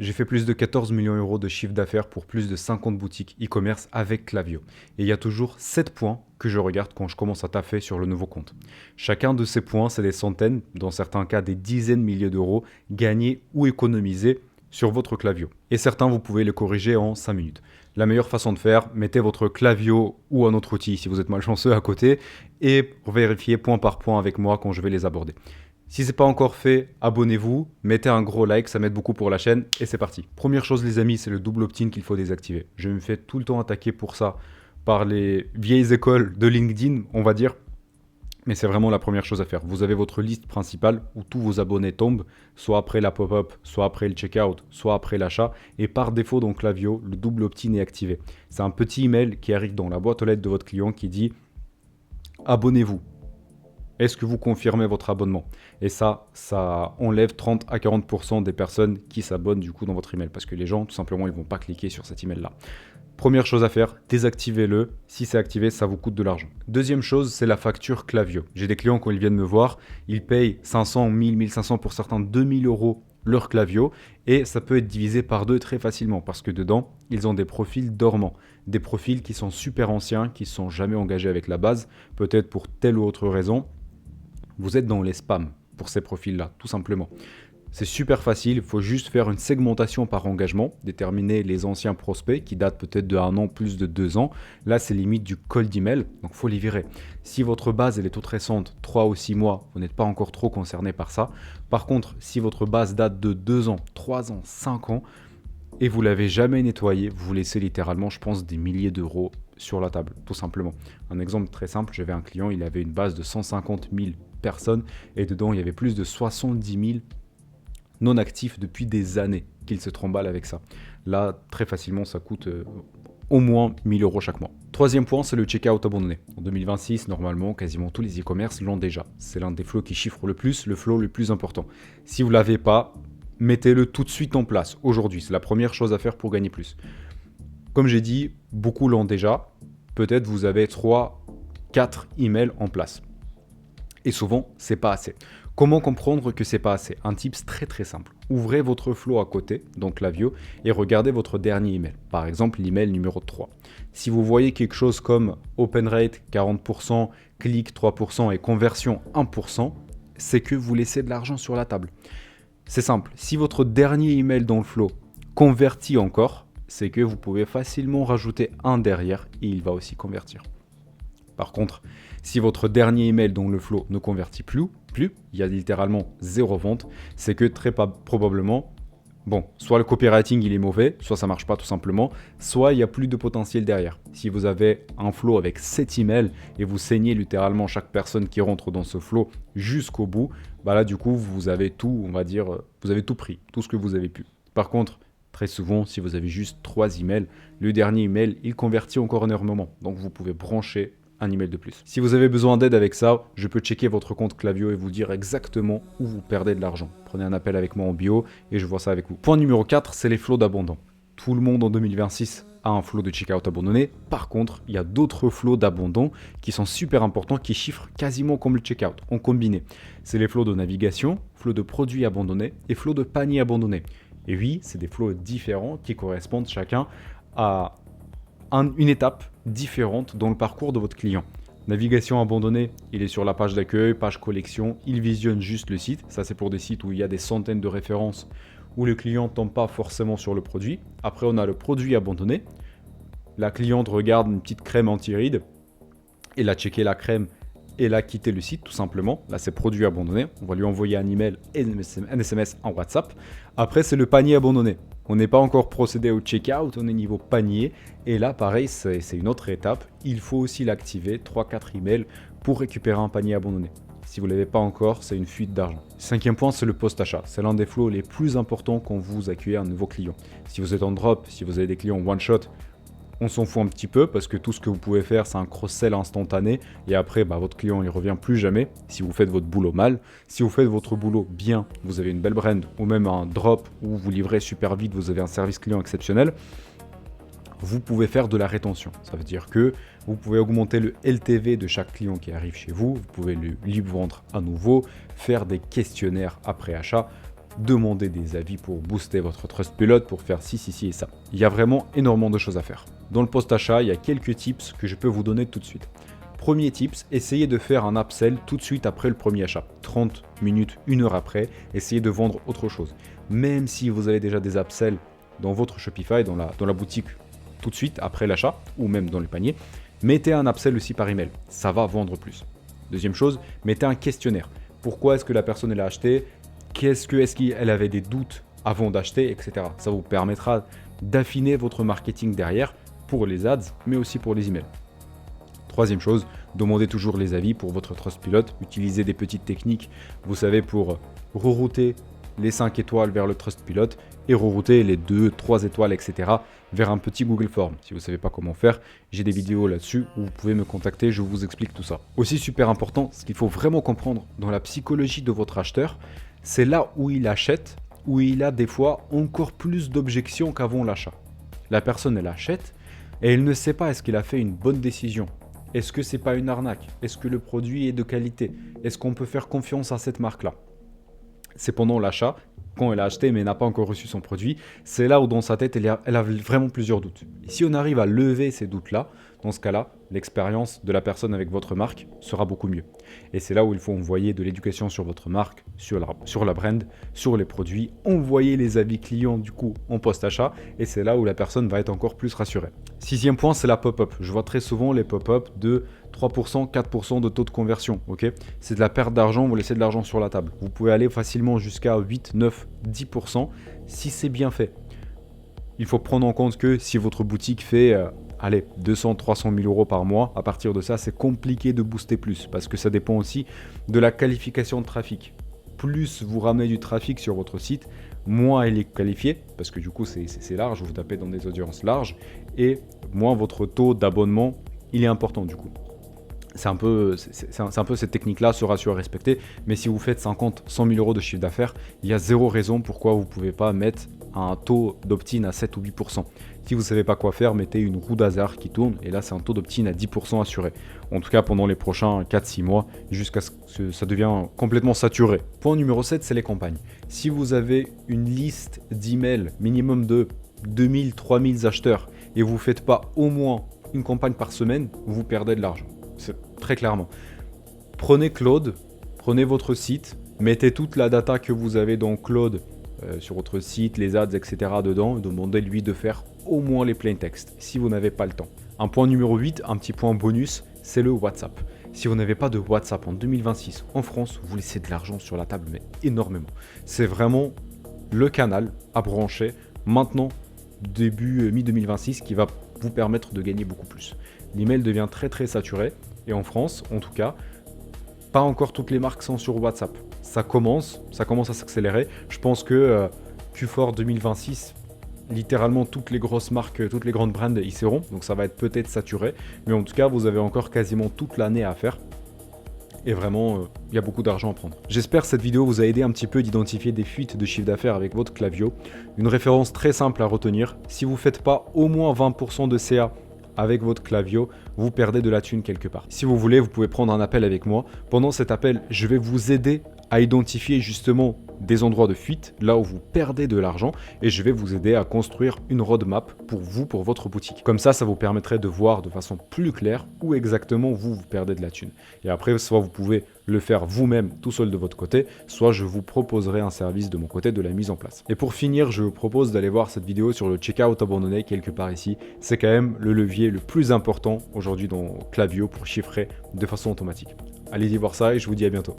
J'ai fait plus de 14 millions d'euros de chiffre d'affaires pour plus de 50 boutiques e-commerce avec Klaviyo. Et il y a toujours 7 points que je regarde quand je commence à taffer sur le nouveau compte. Chacun de ces points, c'est des centaines, dans certains cas des dizaines de milliers d'euros gagnés ou économisés sur votre Klaviyo. Et certains, vous pouvez les corriger en 5 minutes. La meilleure façon de faire, mettez votre Klaviyo ou un autre outil si vous êtes malchanceux à côté et vérifiez point par point avec moi quand je vais les aborder. Si ce n'est pas encore fait, abonnez-vous, mettez un gros like, ça m'aide beaucoup pour la chaîne et c'est parti. Première chose les amis, c'est le double opt-in qu'il faut désactiver. Je me fais tout le temps attaquer pour ça par les vieilles écoles de LinkedIn, on va dire. Mais c'est vraiment la première chose à faire. Vous avez votre liste principale où tous vos abonnés tombent, soit après la pop-up, soit après le checkout, soit après l'achat. Et par défaut, dans Klaviyo, le double opt-in est activé. C'est un petit email qui arrive dans la boîte aux lettres de votre client qui dit « Abonnez-vous ». Est-ce que vous confirmez votre abonnement? Et ça enlève 30 à 40% des personnes qui s'abonnent du coup dans votre email. Parce que les gens, tout simplement, ils ne vont pas cliquer sur cet email-là. Première chose à faire, désactivez-le. Si c'est activé, ça vous coûte de l'argent. Deuxième chose, c'est la facture Klaviyo. J'ai des clients, quand ils viennent me voir, ils payent 500, 1000, 1500, pour certains 2000 euros leur Klaviyo. Et ça peut être divisé par deux très facilement. Parce que dedans, ils ont des profils dormants. Des profils qui sont super anciens, qui ne sont jamais engagés avec la base. Peut-être pour telle ou autre raison. Vous êtes dans les spams pour ces profils-là, tout simplement. C'est super facile, il faut juste faire une segmentation par engagement, déterminer les anciens prospects qui datent peut-être de 1 an, plus de 2 ans. Là, c'est limite du cold email, donc il faut les virer. Si votre base elle est toute récente, 3 ou 6 mois, vous n'êtes pas encore trop concerné par ça. Par contre, si votre base date de 2 ans, 3 ans, 5 ans, et vous ne l'avez jamais nettoyé, vous laissez littéralement, je pense, des milliers d'euros sur la table, tout simplement. Un exemple très simple, j'avais un client, il avait une base de 150 000 personnes et dedans, il y avait plus de 70 000 non actifs depuis des années qu'il se tremballe avec ça. Là, très facilement, ça coûte au moins 1000 euros chaque mois. Troisième point, c'est le checkout abandonné. En 2026, normalement, quasiment tous les e-commerce l'ont déjà. C'est l'un des flows qui chiffre le plus, le flow le plus important. Si vous ne l'avez pas, mettez-le tout de suite en place, aujourd'hui. C'est la première chose à faire pour gagner plus. Comme j'ai dit, beaucoup l'ont déjà. Peut-être vous avez 3, 4 emails en place. Et souvent, c'est pas assez. Comment comprendre que c'est pas assez? Un tips très très simple. Ouvrez votre flow à côté, donc Klaviyo, et regardez votre dernier email. Par exemple, l'email numéro 3. Si vous voyez quelque chose comme open rate 40%, clic 3% et conversion 1%, c'est que vous laissez de l'argent sur la table. C'est simple. Si votre dernier email dans le flow convertit encore, c'est que vous pouvez facilement rajouter un derrière et il va aussi convertir. Par contre, si votre dernier email dans le flow ne convertit plus, il y a littéralement 0 vente, c'est que très probablement, soit le copywriting il est mauvais, soit ça marche pas tout simplement, soit il n'y a plus de potentiel derrière. Si vous avez un flow avec 7 emails et vous saignez littéralement chaque personne qui rentre dans ce flow jusqu'au bout, là du coup vous avez tout, on va dire, vous avez tout pris, tout ce que vous avez pu. Par contre, très souvent, si vous avez juste 3 emails, le dernier email il convertit encore énormément, donc vous pouvez brancher un email de plus. Si vous avez besoin d'aide avec ça, je peux checker votre compte Klaviyo et vous dire exactement où vous perdez de l'argent. Prenez un appel avec moi en bio et je vois ça avec vous. Point numéro 4, c'est les flows d'abandon. Tout le monde en 2026 a un flow de checkout abandonné. Par contre, il y a d'autres flows d'abandon qui sont super importants, qui chiffrent quasiment comme le checkout, en combiné. C'est les flows de navigation, flows de produits abandonnés et flows de paniers abandonnés. Et oui, c'est des flows différents qui correspondent chacun à une étape différente dans le parcours de votre client. Navigation abandonnée, il est sur la page d'accueil, page collection, il visionne juste le site. Ça, c'est pour des sites où il y a des centaines de références où le client ne tombe pas forcément sur le produit. Après, on a le produit abandonné. La cliente regarde une petite crème anti-rides. Elle a checké la crème et elle a quitté le site tout simplement. Là, c'est produit abandonné. On va lui envoyer un email et un SMS en WhatsApp. Après, c'est le panier abandonné. On n'est pas encore procédé au checkout, on est niveau panier. Et là, pareil, c'est une autre étape. Il faut aussi l'activer, 3-4 emails pour récupérer un panier abandonné. Si vous ne l'avez pas encore, c'est une fuite d'argent. Cinquième point, c'est le post-achat. C'est l'un des flows les plus importants quand vous accueillez un nouveau client. Si vous êtes en drop, si vous avez des clients one-shot, on s'en fout un petit peu parce que tout ce que vous pouvez faire, c'est un cross-sell instantané et après, votre client, il revient plus jamais si vous faites votre boulot mal. Si vous faites votre boulot bien, vous avez une belle brand ou même un drop où vous livrez super vite, vous avez un service client exceptionnel, vous pouvez faire de la rétention. Ça veut dire que vous pouvez augmenter le LTV de chaque client qui arrive chez vous, vous pouvez lui vendre à nouveau, faire des questionnaires après achat. demander des avis pour booster votre Trustpilot, pour faire ci et ça. Il y a vraiment énormément de choses à faire. Dans le post-achat, il y a quelques tips que je peux vous donner tout de suite. Premier tips, essayez de faire un upsell tout de suite après le premier achat. 30 minutes, 1 heure après, essayez de vendre autre chose. Même si vous avez déjà des upsells dans votre Shopify, dans la boutique tout de suite après l'achat, ou même dans le panier, mettez un upsell aussi par email. Ça va vendre plus. Deuxième chose, mettez un questionnaire. Pourquoi est-ce que la personne elle a acheté? Est-ce qu'elle avait des doutes avant d'acheter, etc. Ça vous permettra d'affiner votre marketing derrière pour les ads, mais aussi pour les emails. Troisième chose, demandez toujours les avis pour votre Trustpilot. Utilisez des petites techniques, vous savez, pour rerouter les 5 étoiles vers le Trustpilot et rerouter les 2, 3 étoiles, etc. vers un petit Google Form. Si vous ne savez pas comment faire, j'ai des vidéos là-dessus où vous pouvez me contacter, je vous explique tout ça. Aussi super important, ce qu'il faut vraiment comprendre dans la psychologie de votre acheteur, c'est là où il achète, où il a des fois encore plus d'objections qu'avant l'achat. La personne, elle achète et elle ne sait pas est-ce qu'il a fait une bonne décision. Est-ce que c'est pas une arnaque? Est-ce que le produit est de qualité? Est-ce qu'on peut faire confiance à cette marque-là? C'est pendant l'achat, quand elle a acheté mais n'a pas encore reçu son produit, c'est là où dans sa tête, elle a vraiment plusieurs doutes. Et si on arrive à lever ces doutes-là, dans ce cas-là, l'expérience de la personne avec votre marque sera beaucoup mieux. Et c'est là où il faut envoyer de l'éducation sur votre marque, sur la brand, sur les produits, envoyer les avis clients du coup en post-achat, et c'est là où la personne va être encore plus rassurée. Sixième point, c'est la pop-up. Je vois très souvent les pop-up de 3%, 4% de taux de conversion. Ok, c'est de la perte d'argent, vous laissez de l'argent sur la table. Vous pouvez aller facilement jusqu'à 8, 9, 10% si c'est bien fait. Il faut prendre en compte que si votre boutique fait 200, 300 000 euros par mois, à partir de ça, c'est compliqué de booster plus parce que ça dépend aussi de la qualification de trafic. Plus vous ramenez du trafic sur votre site, moins il est qualifié parce que du coup, c'est large, vous tapez dans des audiences larges et moins votre taux d'abonnement, il est important du coup. C'est un peu cette technique-là sera à respecter, mais si vous faites 50, 100 000 euros de chiffre d'affaires, il y a zéro raison pourquoi vous ne pouvez pas mettre un taux d'opt-in à 7 ou 8%. Si vous ne savez pas quoi faire, mettez une roue d'hasard qui tourne, et là c'est un taux d'opt-in à 10% assuré. En tout cas pendant les prochains 4-6 mois, jusqu'à ce que ça devienne complètement saturé. Point numéro 7, c'est les campagnes. Si vous avez une liste d'emails minimum de 2000, 3000 acheteurs, et vous ne faites pas au moins une campagne par semaine, vous perdez de l'argent. C'est très clairement. Prenez Claude, prenez votre site, mettez toute la data que vous avez dans Claude sur votre site, les ads, etc. dedans, et demandez-lui de faire au moins les plain text si vous n'avez pas le temps. Un point numéro 8, un petit point bonus, c'est le WhatsApp. Si vous n'avez pas de WhatsApp en 2026 en France, vous laissez de l'argent sur la table, mais énormément. C'est vraiment le canal à brancher maintenant, début mi-2026, qui va vous permettre de gagner beaucoup plus. L'email devient très saturé et en France, en tout cas, pas encore toutes les marques sont sur WhatsApp. Ça commence à s'accélérer. Je pense que Q4 2026, littéralement toutes les grosses marques, toutes les grandes brands y seront. Donc ça va être peut-être saturé, mais en tout cas, vous avez encore quasiment toute l'année à faire. Et vraiment, il y a beaucoup d'argent à prendre. J'espère que cette vidéo vous a aidé un petit peu d'identifier des fuites de chiffre d'affaires avec votre Klaviyo. Une référence très simple à retenir. Si vous ne faites pas au moins 20% de CA avec votre Klaviyo, vous perdez de la thune quelque part. Si vous voulez, vous pouvez prendre un appel avec moi. Pendant cet appel, je vais vous aider à identifier justement des endroits de fuite, là où vous perdez de l'argent, et je vais vous aider à construire une roadmap pour vous, pour votre boutique. Comme ça vous permettrait de voir de façon plus claire où exactement vous perdez de la thune. Et après, soit vous pouvez le faire vous-même tout seul de votre côté, soit je vous proposerai un service de mon côté de la mise en place. Et pour finir, je vous propose d'aller voir cette vidéo sur le checkout abandonné quelque part ici. C'est quand même le levier le plus important aujourd'hui dans Klaviyo pour chiffrer de façon automatique. Allez-y voir ça et je vous dis à bientôt.